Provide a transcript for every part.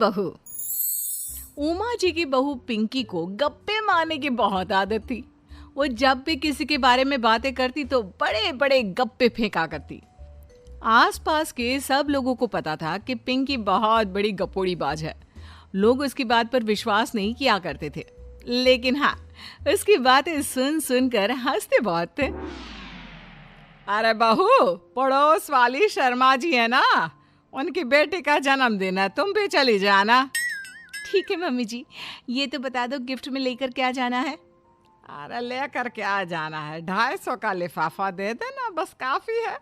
बहू। उमा जी की बहू पिंकी को गप्पे मारने की बहुत आदत थी। वो जब भी किसी के बारे में बातें करती तो बड़े बड़े गप्पे फेंका करती। आसपास के सब लोगों को पता था कि पिंकी बहुत बड़ी गपोड़ी बाज है। लोग उसकी बात पर विश्वास नहीं किया करते थे, लेकिन हाँ, उसकी बातें सुन सुनकर हंसते बहुत थे। अरे बहू, पड़ोस वाली शर्मा जी है ना, उनकी बेटी का जन्मदिन है, तुम भी चली जाना। ठीक है मम्मी जी, ये तो बता दो गिफ्ट में लेकर क्या जाना है। अरे लेकर क्या जाना है, 250 का लिफाफा दे देना, बस काफी है।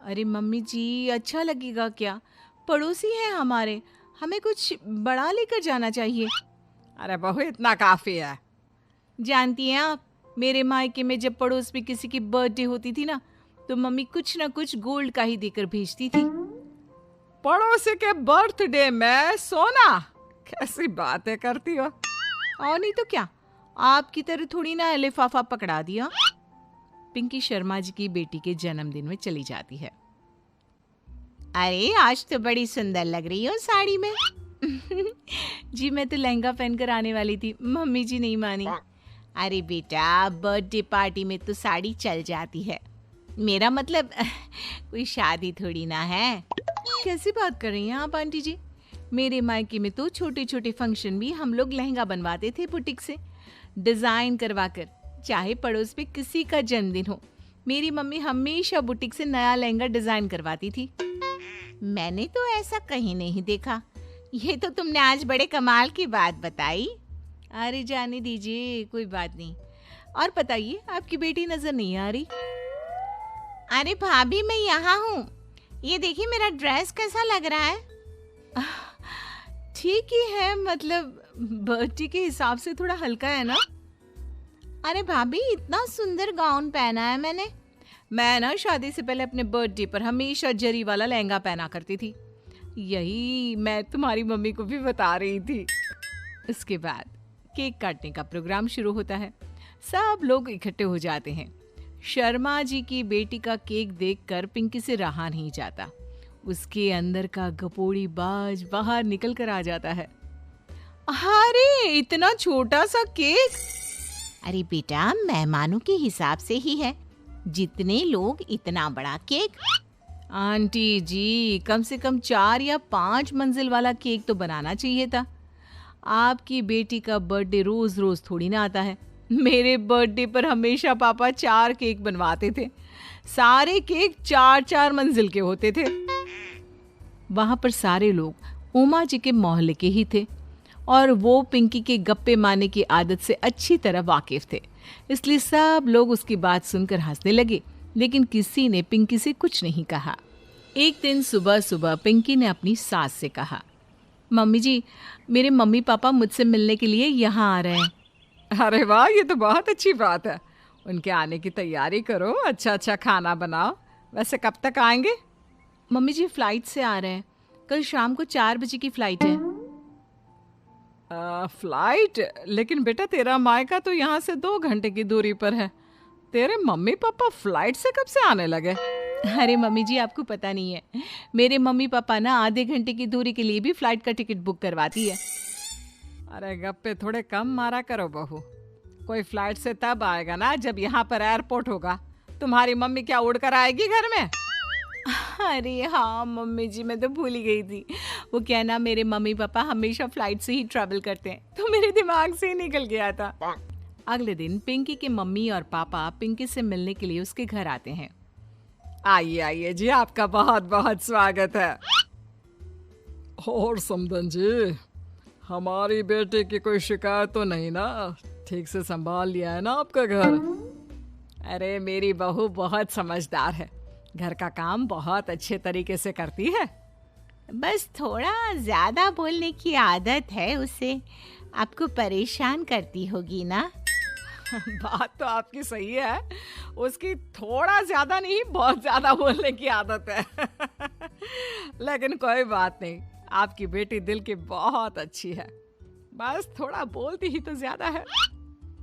अरे मम्मी जी, अच्छा लगेगा क्या? पड़ोसी हैं हमारे, हमें कुछ बड़ा लेकर जाना चाहिए। अरे बहू, इतना काफी है। जानती हैं आप, मेरे मायके में जब पड़ोस में किसी की बर्थडे होती थी ना, तो मम्मी कुछ ना कुछ गोल्ड का ही देकर भेजती थी। पड़ोसी के बर्थडे में सोना? कैसी बातें करती हो। और नहीं तो क्या, आपकी तरह थोड़ी ना लिफाफा पकड़ा दिया। पिंकी शर्मा जी की बेटी के जन्मदिन में चली जाती है। अरे आज तो बड़ी सुंदर लग रही हो साड़ी में। जी मैं तो लहंगा पहनकर आने वाली थी, मम्मी जी नहीं मानी। अरे बेटा, बर्थडे पार्टी में तो साड़ी चल जाती है, मेरा मतलब कोई शादी थोड़ी ना है। कैसी बात कर रही हैं आप आंटी जी? मेरे मायके में तो छोटे छोटे फंक्शन भी हम लोग लहंगा बनवाते थे बुटीक से, डिजाइन करवाकर। चाहे पड़ोस में किसी का जन्मदिन हो, मेरी मम्मी हमेशा बुटीक से नया लहंगा डिजाइन करवाती थी। मैंने तो ऐसा कहीं नहीं देखा, ये तो तुमने आज बड़े कमाल की बात बताई। अरे जाने दीजिए, कोई बात नहीं। और बताइए, आपकी बेटी नजर नहीं आ रही। अरे भाभी, मैं यहाँ हूँ, ये देखिए मेरा ड्रेस कैसा लग रहा है। ठीक ही है, मतलब बर्थडे के हिसाब से थोड़ा हल्का है ना। अरे भाभी, इतना सुंदर गाउन पहना है मैंने। मैं ना शादी से पहले अपने बर्थडे पर हमेशा जरी वाला लहंगा पहना करती थी, यही मैं तुम्हारी मम्मी को भी बता रही थी। इसके बाद केक काटने का प्रोग्राम शुरू होता है। सब लोग इकट्ठे हो जाते हैं। शर्मा जी की बेटी का केक देखकर पिंकी से रहा नहीं जाता। उसके अंदर का गपोड़ी बाज बाहर निकल कर आ जाता है। अरे इतना छोटा सा केक! अरे बेटा, मेहमानों के हिसाब से ही है, जितने लोग इतना बड़ा केक। आंटी जी, कम से कम 4 या 5 मंजिल वाला केक तो बनाना चाहिए था। आपकी बेटी का बर्थडे रोज रोज थोड़ी ना आता है। मेरे बर्थडे पर हमेशा पापा 4 केक बनवाते थे, सारे केक 4-4 मंजिल के होते थे। वहां पर सारे लोग उमा जी के मोहल्ले के ही थे और वो पिंकी के गप्पे मारने की आदत से अच्छी तरह वाकिफ थे, इसलिए सब लोग उसकी बात सुनकर हंसने लगे, लेकिन किसी ने पिंकी से कुछ नहीं कहा। एक दिन सुबह सुबह पिंकी ने अपनी सास से कहा, मम्मी जी, मेरे मम्मी पापा मुझसे मिलने के लिए यहाँ आ रहे हैं। अरे वाह, ये तो बहुत अच्छी बात है। उनके आने की तैयारी करो, अच्छा अच्छा खाना बनाओ। वैसे कब तक आएंगे? मम्मी जी फ्लाइट से आ रहे हैं, कल शाम को 4 बजे की फ्लाइट है। फ्लाइट? लेकिन बेटा, तेरा मायका तो यहाँ से 2 घंटे की दूरी पर है। तेरे मम्मी पापा फ्लाइट से कब से आने लगे? अरे मम्मी जी, आपको पता नहीं है, मेरे मम्मी पापा ना आधे घंटे की दूरी के लिए भी फ्लाइट का टिकट बुक करवाती है। अरे गप्पे थोड़े कम मारा करो बहू, कोई फ्लाइट से तब आएगा ना जब यहाँ पर एयरपोर्ट होगा। तुम्हारी मम्मी क्या उड़कर आएगी घर में? अरे हाँ मम्मी जी, मैं तो भूल ही गई थी। वो क्या ना, मेरे मम्मी पापा हमेशा फ्लाइट से ही ट्रैवल करते हैं, तो मेरे दिमाग से ही निकल गया था। अगले दिन पिंकी के मम्मी और पापा पिंकी से मिलने के लिए उसके घर आते हैं। आइए आइए जी, आपका बहुत बहुत स्वागत है। और समदन जी, हमारी बेटी की कोई शिकायत तो नहीं ना? ठीक से संभाल लिया है ना आपका घर? अरे मेरी बहू बहुत समझदार है, घर का काम बहुत अच्छे तरीके से करती है। बस थोड़ा ज्यादा बोलने की आदत है उसे, आपको परेशान करती होगी ना। बात तो आपकी सही है, उसकी थोड़ा ज्यादा नहीं बहुत ज्यादा बोलने की आदत है। लेकिन कोई बात नहीं, आपकी बेटी दिल की बहुत अच्छी है, बस थोड़ा बोलती ही तो ज्यादा है।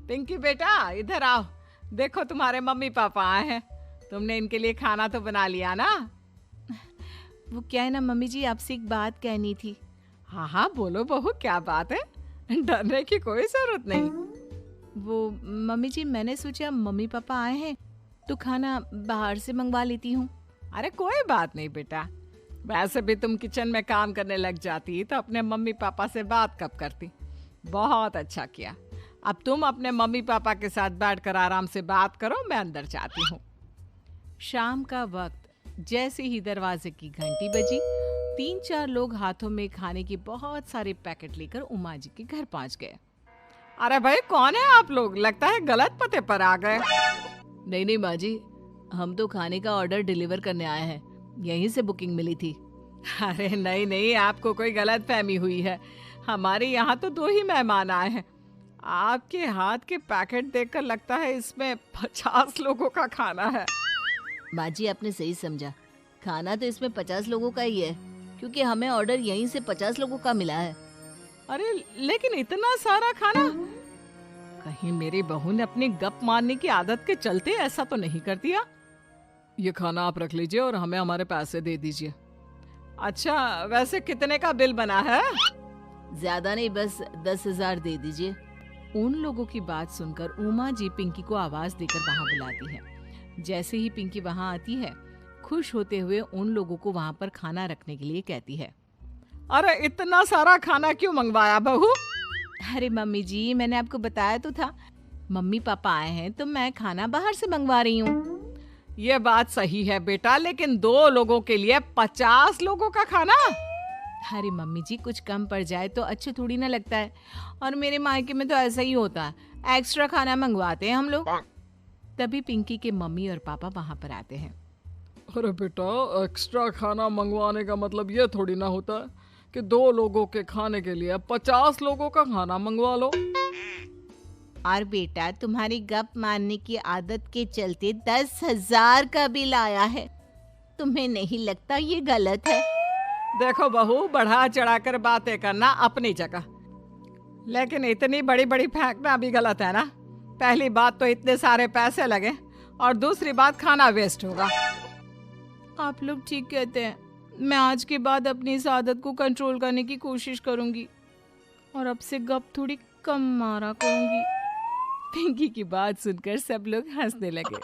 पिंकी बेटा, इधर आओ, देखो तुम्हारे मम्मी पापा आए हैं, तुमने इनके लिए खाना तो बना लिया ना? वो क्या है ना मम्मी जी, आपसे एक बात कहनी थी। हाँ हाँ बोलो बहू, क्या बात है, डरने की कोई जरूरत नहीं। वो मम्मी जी, मैंने सोचा मम्मी पापा आए हैं तो खाना बाहर से मंगवा लेती हूँ। अरे कोई बात नहीं बेटा, वैसे भी तुम किचन में काम करने लग जाती तो अपने मम्मी पापा से बात कब करती। बहुत अच्छा किया। अब तुम अपने मम्मी पापा के साथ बैठकर आराम से बात करो, मैं अंदर जाती हूँ। शाम का वक्त जैसे ही दरवाजे की घंटी बजी, 3-4 लोग हाथों में खाने के बहुत सारे पैकेट लेकर उमा जी के घर पहुंच गए। अरे भाई कौन है आप लोग, लगता है गलत पते पर आ गए। नहीं नहीं माँ जी, हम तो खाने का ऑर्डर डिलीवर करने आए हैं, यहीं से बुकिंग मिली थी। अरे नहीं नहीं, आपको कोई गलत फहमी हुई है, हमारे यहाँ तो 2 ही मेहमान आए हैं। आपके हाथ के पैकेट देखकर लगता है इसमें 50 लोगों का खाना है। माँ जी आपने सही समझा, खाना तो इसमें 50 लोगों का ही है, क्योंकि हमें ऑर्डर यहीं से 50 लोगों का मिला है। अरे लेकिन इतना सारा खाना, कहीं मेरी बहू ने अपनी गप मारने की आदत के चलते ऐसा तो नहीं कर दिया। ये खाना आप रख लीजिए और हमें हमारे पैसे दे दीजिए। अच्छा वैसे कितने का बिल बना है? ज्यादा नहीं, बस 10,000 दे दीजिए। उन लोगों की बात सुनकर उमा जी पिंकी को आवाज देकर वहां बुलाती है। जैसे ही पिंकी वहां आती है, खुश होते हुए उन लोगों को वहां पर खाना रखने के लिए कहती है। अरे इतना सारा खाना क्यों मंगवाया बहू? अरे मम्मी जी, मैंने आपको बताया तो था, मम्मी पापा आए हैं तो मैं खाना बाहर से मंगवा रही हूँ। ये बात सही है बेटा, लेकिन 2 लोगों के लिए 50 लोगों का खाना? अरे मम्मी जी, कुछ कम पड़ जाए तो अच्छे थोड़ी ना लगता है, और मेरे मायके में तो ऐसा ही होता है, एक्स्ट्रा खाना मंगवाते हैं हम लोग। तभी पिंकी के मम्मी और पापा वहां पर आते हैं। अरे बेटा, एक्स्ट्रा खाना मंगवाने का मतलब ये थोड़ी ना होता है कि 2 लोगों के खाने के लिए 50 लोगों का खाना मंगवा लो। और बेटा, तुम्हारी गप मारने की आदत के चलते 10,000 का बिल आया है, तुम्हें नहीं लगता ये गलत है? देखो बहू, बढ़ा चढ़ाकर बातें करना अपनी जगह, लेकिन इतनी बड़ी बड़ी फेंकना भी गलत है ना। पहली बात तो इतने सारे पैसे लगे, और दूसरी बात खाना वेस्ट होगा। आप लोग ठीक कहते हैं, मैं आज के बाद अपनी इस आदत को कंट्रोल करने की कोशिश करूंगी और अब से गप थोड़ी कम मारा करूंगी। पिंकी की बात सुनकर सब लोग हंसने लगे।